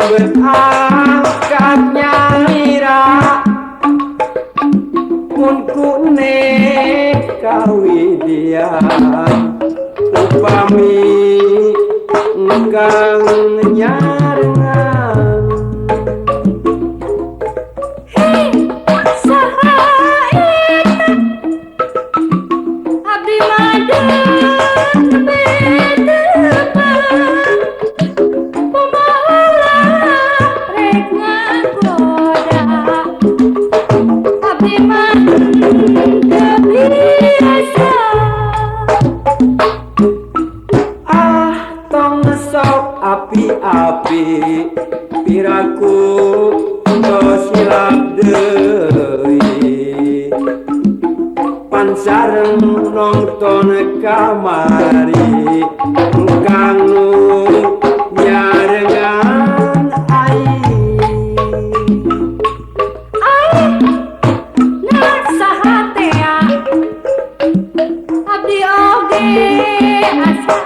berangkatnya lira mun kune kawidian upami engkang nyarengan hei saha eta abdi made api-api piraku tos silap deui pan sareng nonton kamari engkang nu nyarengan aing nak saha tea abdi oge asa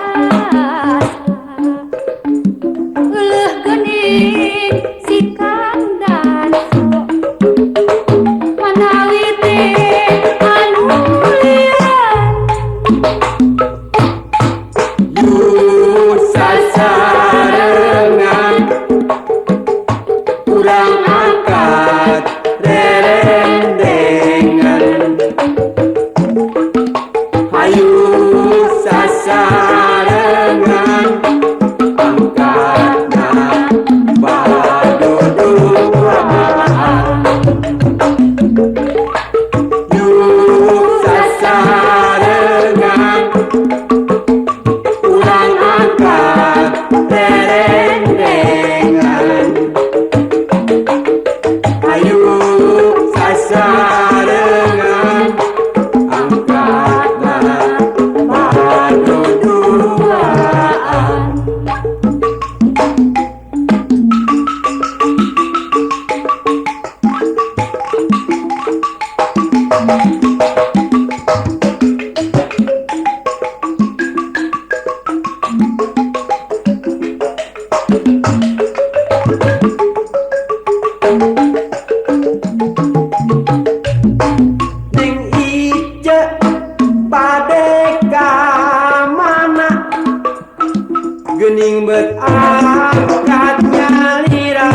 gening berangkatnya lira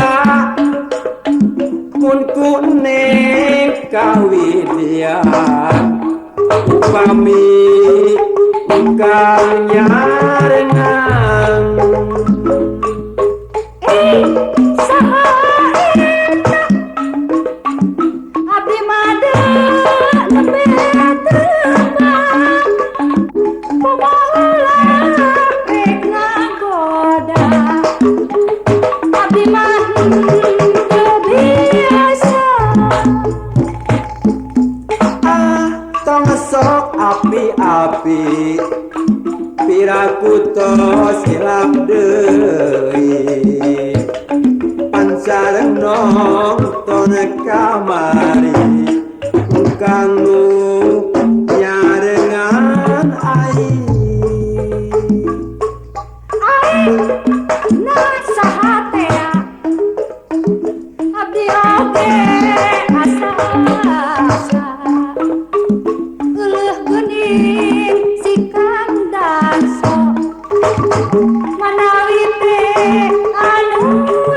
mun kune kawidian upami engkang nyarengan saha eta abdi made nembe tebak pamaula rek ngagoda abdi mah teu biasa tong sok api-api piraku tos silap deui pan sareng nonton kamari engkang nu nyarengan aing nak saha tea abdi oge asa geuleuh geuning si Kang Darso manawi teh anu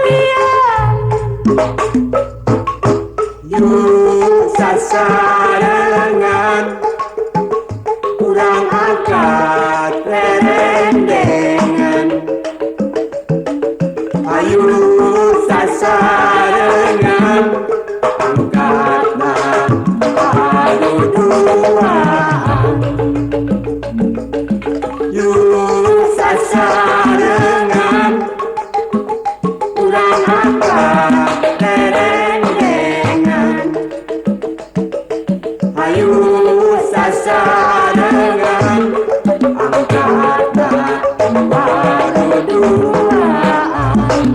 lian yuk sasarengan urang angkat rerendengan ayu sasarengan angkatna ayu duaan yuk sasarengan urang angkat rerendengan ayu sasarengan angkatna ayu duaan